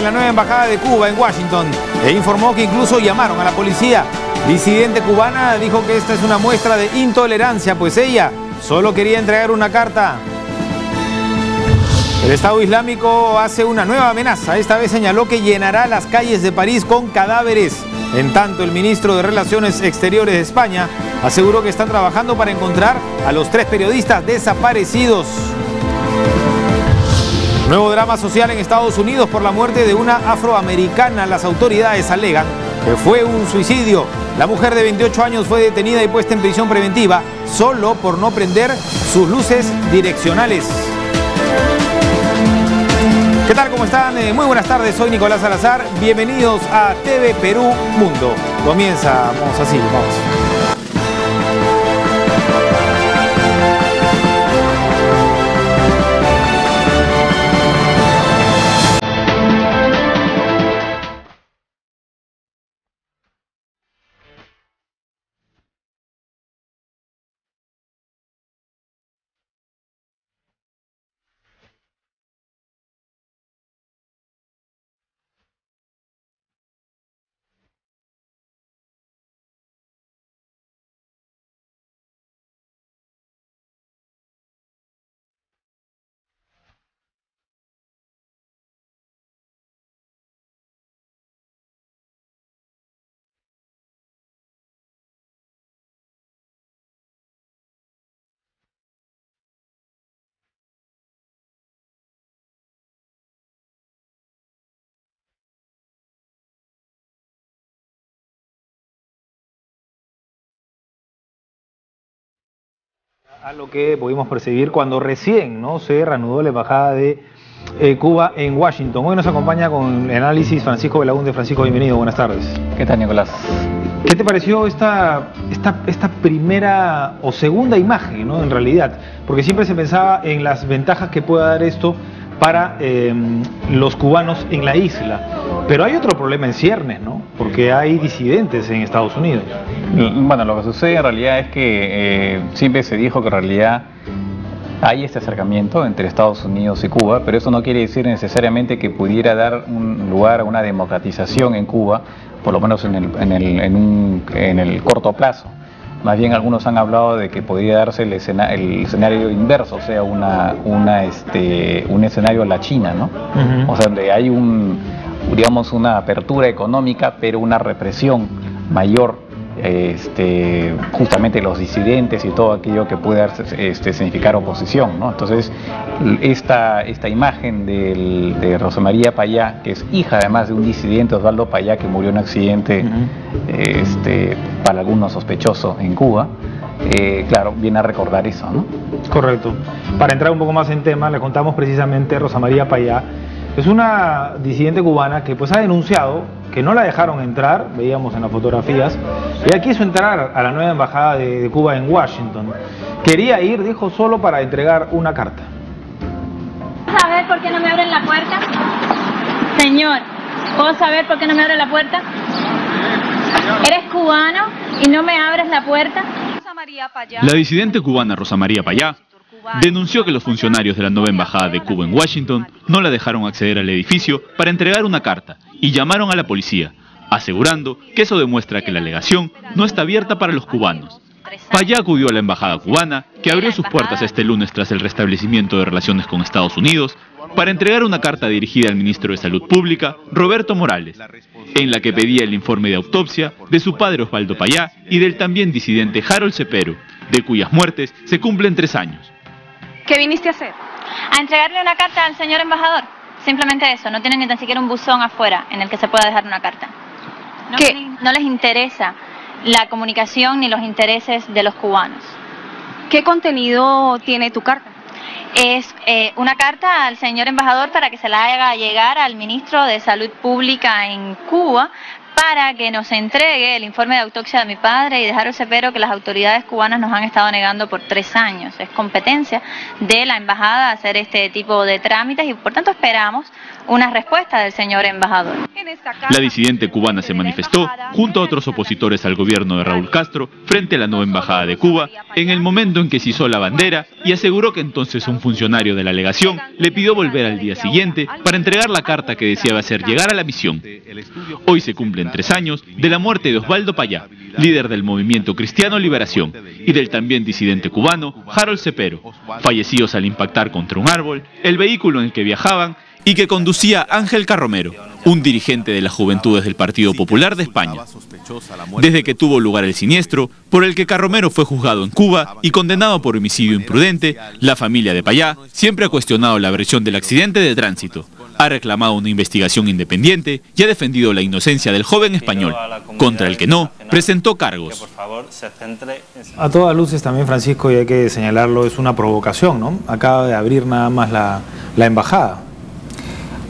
la nueva embajada de Cuba en Washington e informó que incluso llamaron a la policía. Disidente cubana dijo que esta es una muestra de intolerancia, pues ella solo quería entregar una carta. El Estado Islámico hace una nueva amenaza. Esta vez señaló que llenará las calles de París con cadáveres. En tanto, el ministro de Relaciones Exteriores de España aseguró que están trabajando para encontrar a los 3 periodistas desaparecidos. Nuevo drama social en Estados Unidos por la muerte de una afroamericana. Las autoridades alegan que fue un suicidio. La mujer de 28 años fue detenida y puesta en prisión preventiva solo por no prender sus luces direccionales. ¿Qué tal? ¿Cómo están? Muy buenas tardes, soy Nicolás Salazar. Bienvenidos a TV Perú Mundo. Comenzamos así, vamos. A lo que pudimos percibir cuando recién se reanudó la embajada de Cuba en Washington. Hoy nos acompaña con el análisis Francisco Belaúnde. Francisco, bienvenido, buenas tardes. ¿Qué tal, Nicolás? ¿Qué te pareció esta primera o segunda imagen, en realidad? Porque siempre se pensaba en las ventajas que pueda dar esto para los cubanos en la isla. Pero hay otro problema en ciernes, ¿no? Porque hay disidentes en Estados Unidos. Bueno, lo que sucede en realidad es que siempre se dijo que en realidad hay este acercamiento entre Estados Unidos y Cuba, pero eso no quiere decir necesariamente que pudiera dar un lugar a una democratización en Cuba, por lo menos en el corto plazo. Más bien algunos han hablado de que podría darse el escenario inverso, o sea, un escenario a la China, ¿no? O sea, donde hay una apertura económica, pero una represión mayor, justamente los disidentes y todo aquello que puede significar oposición, ¿no? Entonces, esta imagen de Rosa María Payá, que es hija además de un disidente, Osvaldo Payá, que murió en un accidente, para algunos sospechoso en Cuba, claro, viene a recordar eso, ¿no? Correcto. Para entrar un poco más en tema, le contamos precisamente Rosa María Payá. Es una disidente cubana que ha denunciado que no la dejaron entrar, veíamos en las fotografías. Ella quiso entrar a la nueva embajada de Cuba en Washington. Quería ir, dijo, solo para entregar una carta. ¿Puedo saber por qué no me abren la puerta? Señor, ¿puedo saber por qué no me abren la puerta? ¿Eres cubano y no me abres la puerta? La disidente cubana Rosa María Payá denunció que los funcionarios de la nueva embajada de Cuba en Washington no la dejaron acceder al edificio para entregar una carta y llamaron a la policía, asegurando que eso demuestra que la legación no está abierta para los cubanos. Payá acudió a la embajada cubana, que abrió sus puertas este lunes tras el restablecimiento de relaciones con Estados Unidos, para entregar una carta dirigida al ministro de Salud Pública, Roberto Morales, en la que pedía el informe de autopsia de su padre Osvaldo Payá y del también disidente Harold Cepero, de cuyas muertes se cumplen 3 años. ¿Qué viniste a hacer? A entregarle una carta al señor embajador. Simplemente eso, no tienen ni tan siquiera un buzón afuera en el que se pueda dejar una carta. No les interesa la comunicación ni los intereses de los cubanos. ¿Qué contenido tiene tu carta? Es una carta al señor embajador para que se la haga llegar al ministro de Salud Pública en Cuba para que nos entregue el informe de autopsia de mi padre y de Harold Cepero, que las autoridades cubanas nos han estado negando por 3 años. Es competencia de la embajada hacer este tipo de trámites y por tanto esperamos una respuesta del señor embajador. La disidente cubana se manifestó junto a otros opositores al gobierno de Raúl Castro frente a la nueva embajada de Cuba en el momento en que se izó la bandera y aseguró que entonces un funcionario de la legación le pidió volver al día siguiente para entregar la carta que deseaba hacer llegar a la misión. Hoy se cumplen 3 años de la muerte de Osvaldo Payá, líder del movimiento Cristiano Liberación, y del también disidente cubano Harold Cepero, fallecidos al impactar contra un árbol el vehículo en el que viajaban y que conducía Ángel Carromero, un dirigente de las Juventudes del Partido Popular de España. Desde que tuvo lugar el siniestro, por el que Carromero fue juzgado en Cuba y condenado por homicidio imprudente, la familia de Payá siempre ha cuestionado la versión del accidente de tránsito, ha reclamado una investigación independiente y ha defendido la inocencia del joven español, contra el que no presentó cargos. A todas luces también, Francisco, y hay que señalarlo, es una provocación, ¿no? Acaba de abrir nada más la embajada.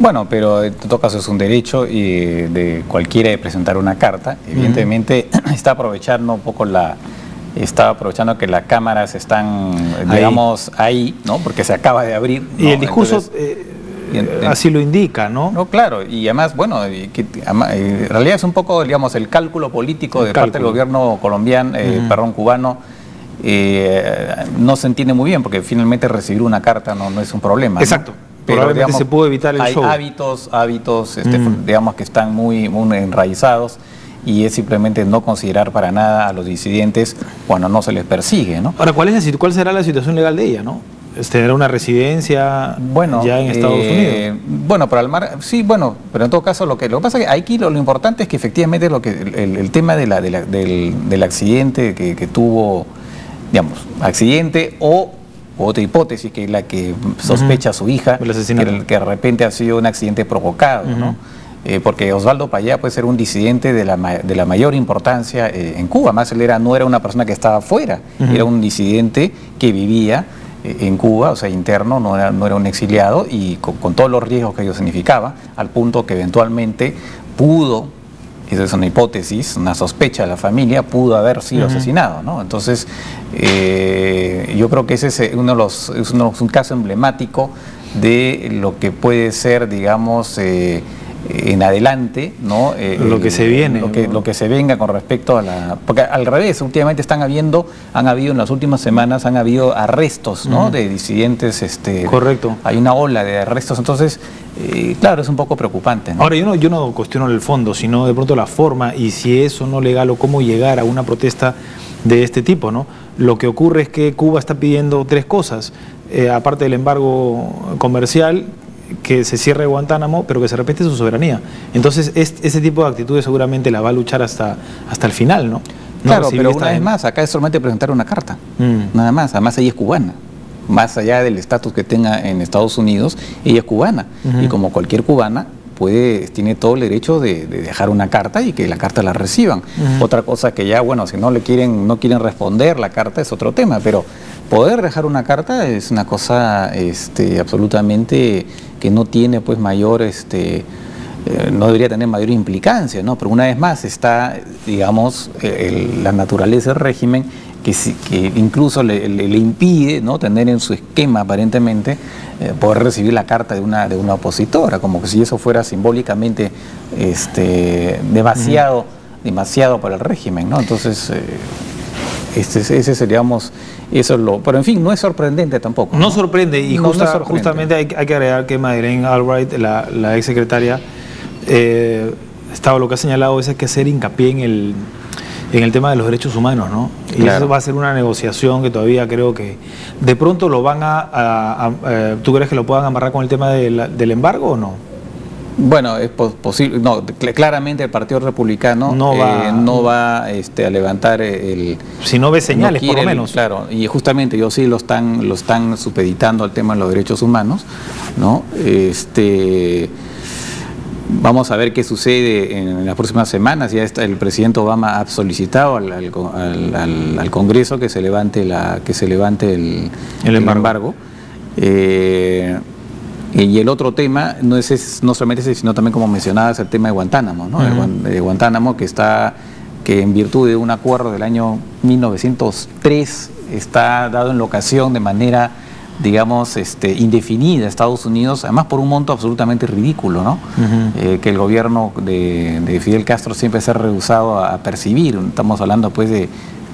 Bueno, pero en todo caso es un derecho de cualquiera de presentar una carta. Evidentemente está aprovechando un poco que las cámaras están, digamos, ahí, ¿no? Porque se acaba de abrir, ¿no? Y el discurso así lo indica, ¿no? No, claro, y además, bueno, en realidad es un poco, digamos, el cálculo político de parte del gobierno colombiano, cubano. No se entiende muy bien, porque finalmente recibir una carta no es un problema, ¿no? Exacto. Pero probablemente digamos, se pudo evitar el show. Hay hábitos digamos, que están muy enraizados, y es simplemente no considerar para nada a los disidentes cuando no se les persigue, ¿no? Ahora, ¿cuál será la situación legal de ella, no? ¿Tener una residencia ya en Estados Unidos? Bueno, para el mar, sí, bueno, pero en todo caso lo que pasa es que aquí lo importante es que efectivamente el tema del accidente que tuvo, digamos, accidente o otra hipótesis, que es la que sospecha su hija, que de repente ha sido un accidente provocado, ¿no? Porque Osvaldo Payá puede ser un disidente de la mayor importancia en Cuba. Más él no era una persona que estaba afuera, era un disidente que vivía en Cuba, o sea, interno, no era un exiliado, y con todos los riesgos que ello significaba, al punto que eventualmente pudo, esa es una hipótesis, una sospecha de la familia, pudo haber sido asesinado, ¿no? Entonces, yo creo que ese es un caso emblemático de lo que puede ser, digamos, en adelante, ¿no? Lo que se viene. Lo que se venga con respecto a la... Porque al revés, últimamente han habido en las últimas semanas, han habido arrestos, ¿no? De disidentes. Correcto. Hay una ola de arrestos, entonces, claro, es un poco preocupante, ¿no? Ahora, yo no cuestiono el fondo, sino de pronto la forma, y si es o no legal, o cómo llegar a una protesta de este tipo, ¿no? Lo que ocurre es que Cuba está pidiendo 3 cosas, aparte del embargo comercial, que se cierre Guantánamo, pero que se respete su soberanía. Entonces, ese tipo de actitudes seguramente la va a luchar hasta el final, ¿no? Claro, pero una vez más, acá es solamente presentar una carta, nada más. Además, ella es cubana. Más allá del estatus que tenga en Estados Unidos, ella es cubana. Y como cualquier cubana, tiene todo el derecho de dejar una carta y que la carta la reciban. Otra cosa que ya, bueno, si no quieren responder la carta es otro tema, pero poder dejar una carta es una cosa absolutamente que no tiene pues mayor, no debería tener mayor implicancia, ¿no? Pero una vez más está, digamos, la naturaleza del régimen que incluso le impide, ¿no?, tener en su esquema aparentemente poder recibir la carta de una opositora, como que si eso fuera simbólicamente demasiado para el régimen, ¿no? Entonces ese seríamos, eso es lo, pero en fin, no es sorprendente tampoco. No sorprende, y justamente hay que agregar que Madeleine Albright, la ex secretaria, lo que ha señalado es que hacer hincapié en el tema de los derechos humanos, ¿no? Y claro, eso va a ser una negociación que todavía creo que de pronto lo van ¿tú crees que lo puedan amarrar con el tema del embargo o no? Bueno, es posible. No, claramente el Partido Republicano no va a levantar el... Si no ve señales, por lo menos. Claro, y justamente ellos sí lo están supeditando al tema de los derechos humanos, ¿no? Vamos a ver qué sucede en las próximas semanas. Ya el presidente Obama ha solicitado al Congreso que se levante el embargo. Y el otro tema no solamente ese, sino también, como mencionabas, el tema de Guantánamo, ¿no? De Guantánamo, que en virtud de un acuerdo del año 1903 está dado en locación de manera digamos, indefinida a Estados Unidos, además por un monto absolutamente ridículo, ¿no? Que el gobierno de Fidel Castro siempre se ha rehusado a percibir. Estamos hablando pues de,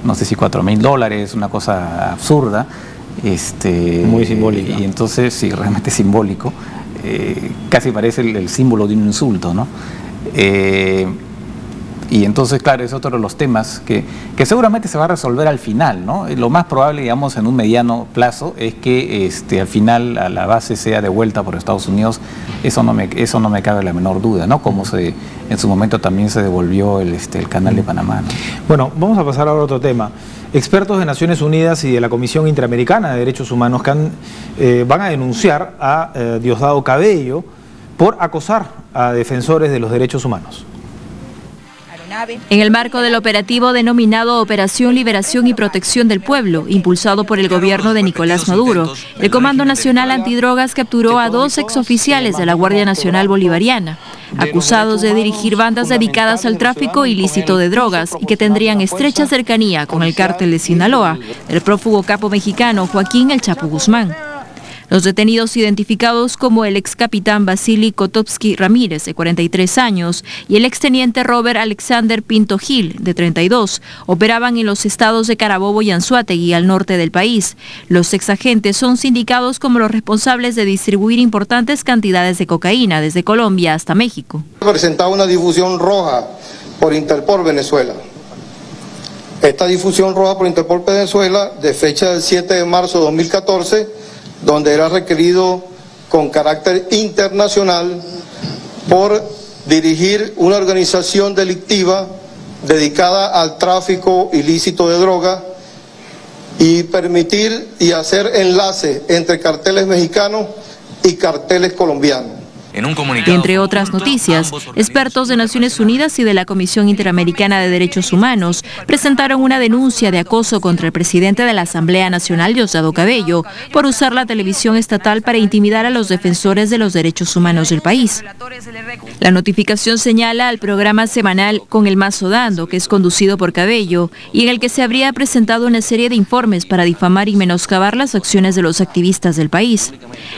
no sé si $4.000, una cosa absurda. Muy simbólica. Y entonces, sí, realmente simbólico. Casi parece el símbolo de un insulto, ¿no? Y entonces, claro, es otro de los temas que seguramente se va a resolver al final, ¿no? Lo más probable, digamos, en un mediano plazo es que al final a la base sea devuelta por Estados Unidos. Eso no me cabe la menor duda, ¿no? Como en su momento también se devolvió el canal de Panamá, ¿no? Bueno, vamos a pasar ahora a otro tema. Expertos de Naciones Unidas y de la Comisión Interamericana de Derechos Humanos que van a denunciar a Diosdado Cabello por acosar a defensores de los derechos humanos. En el marco del operativo denominado Operación Liberación y Protección del Pueblo, impulsado por el gobierno de Nicolás Maduro, el Comando Nacional Antidrogas capturó a 2 exoficiales de la Guardia Nacional Bolivariana, acusados de dirigir bandas dedicadas al tráfico ilícito de drogas y que tendrían estrecha cercanía con el cártel de Sinaloa, del prófugo capo mexicano Joaquín El Chapo Guzmán. Los detenidos, identificados como el ex capitán Vasily Kotovsky Ramírez, de 43 años, y el exteniente Robert Alexander Pinto Gil, de 32, operaban en los estados de Carabobo y Anzoátegui, al norte del país. Los exagentes son sindicados como los responsables de distribuir importantes cantidades de cocaína desde Colombia hasta México. Presentaba una difusión roja por Interpol Venezuela. Esta difusión roja por Interpol Venezuela, de fecha del 7 de marzo de 2014, donde era requerido con carácter internacional por dirigir una organización delictiva dedicada al tráfico ilícito de droga y permitir y hacer enlace entre carteles mexicanos y carteles colombianos. Entre otras noticias, expertos de Naciones Unidas y de la Comisión Interamericana de Derechos Humanos presentaron una denuncia de acoso contra el presidente de la Asamblea Nacional, Diosdado Cabello, por usar la televisión estatal para intimidar a los defensores de los derechos humanos del país. La notificación señala al programa semanal Con el Mazo Dando, que es conducido por Cabello, y en el que se habría presentado una serie de informes para difamar y menoscabar las acciones de los activistas del país.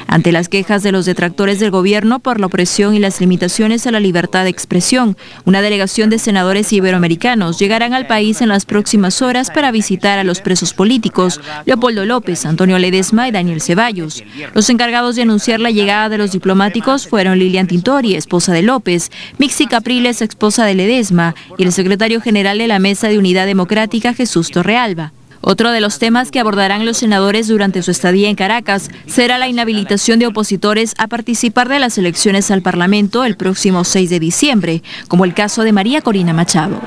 Ante las quejas de los detractores del gobierno por la opresión y las limitaciones a la libertad de expresión, una delegación de senadores iberoamericanos llegarán al país en las próximas horas para visitar a los presos políticos Leopoldo López, Antonio Ledesma y Daniel Ceballos. Los encargados de anunciar la llegada de los diplomáticos fueron Lilian Tintori, esposa de López, Mixi Capriles, esposa de Ledesma, y el secretario general de la Mesa de Unidad Democrática, Jesús Torrealba. Otro de los temas que abordarán los senadores durante su estadía en Caracas será la inhabilitación de opositores a participar de las elecciones al Parlamento el próximo 6 de diciembre, como el caso de María Corina Machado.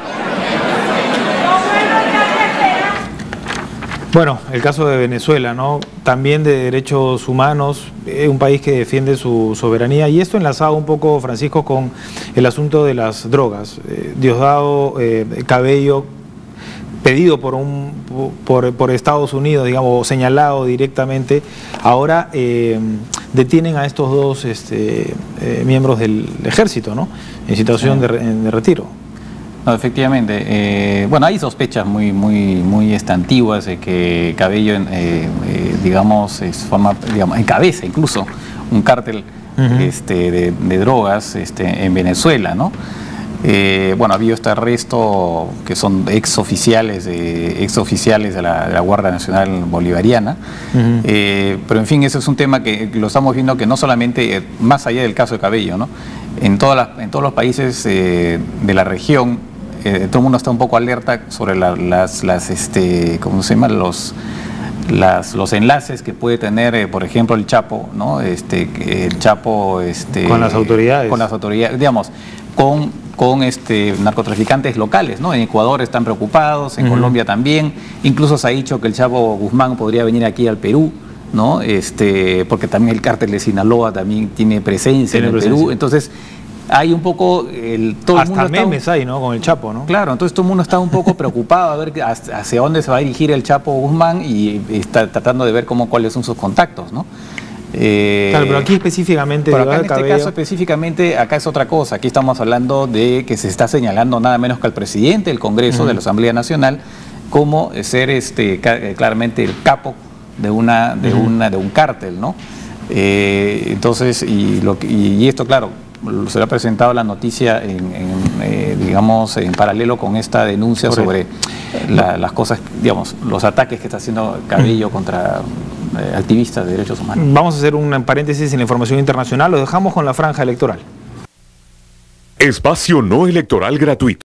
Bueno, el caso de Venezuela, ¿no? También de derechos humanos, un país que defiende su soberanía, y esto enlazado un poco, Francisco, con el asunto de las drogas. Diosdado Cabello, pedido por Estados Unidos, digamos, señalado directamente, ahora detienen a estos 2 miembros del ejército, ¿no? En situación de retiro. No, efectivamente. Bueno, hay sospechas muy antiguas de que Cabello, digamos, encabeza incluso un cártel de drogas en Venezuela, ¿no? Bueno, ha habido este arresto que son exoficiales de la Guardia Nacional Bolivariana, pero en fin, ese es un tema que lo estamos viendo, que no solamente, más allá del caso de Cabello, ¿no? En todos los países de la región, todo el mundo está un poco alerta sobre ¿cómo se llama? Los enlaces que puede tener, por ejemplo, el Chapo, ¿no? El Chapo con las autoridades, digamos, con narcotraficantes locales, ¿no? En Ecuador están preocupados, en Colombia también, incluso se ha dicho que el Chapo Guzmán podría venir aquí al Perú, ¿no? Porque también el cártel de Sinaloa también tiene presencia en el Perú, entonces hay un poco todo hasta el mundo memes hay, ¿no? Con el Chapo, ¿no? Claro, entonces todo el mundo está un poco preocupado a ver hacia dónde se va a dirigir el Chapo Guzmán, y está tratando de ver cuáles son sus contactos, ¿no? Claro, pero aquí específicamente, pero acá en este caso específicamente, acá es otra cosa. Aquí estamos hablando de que se está señalando nada menos que al presidente del Congreso, de la Asamblea Nacional, como ser claramente el capo de un cártel, ¿no? Entonces, y esto, claro, se le ha presentado la noticia digamos, en paralelo con esta denuncia sobre las cosas, digamos, los ataques que está haciendo Cabello contra activistas de derechos humanos. Vamos a hacer un paréntesis en la información internacional, lo dejamos con la franja electoral. Espacio no electoral gratuito.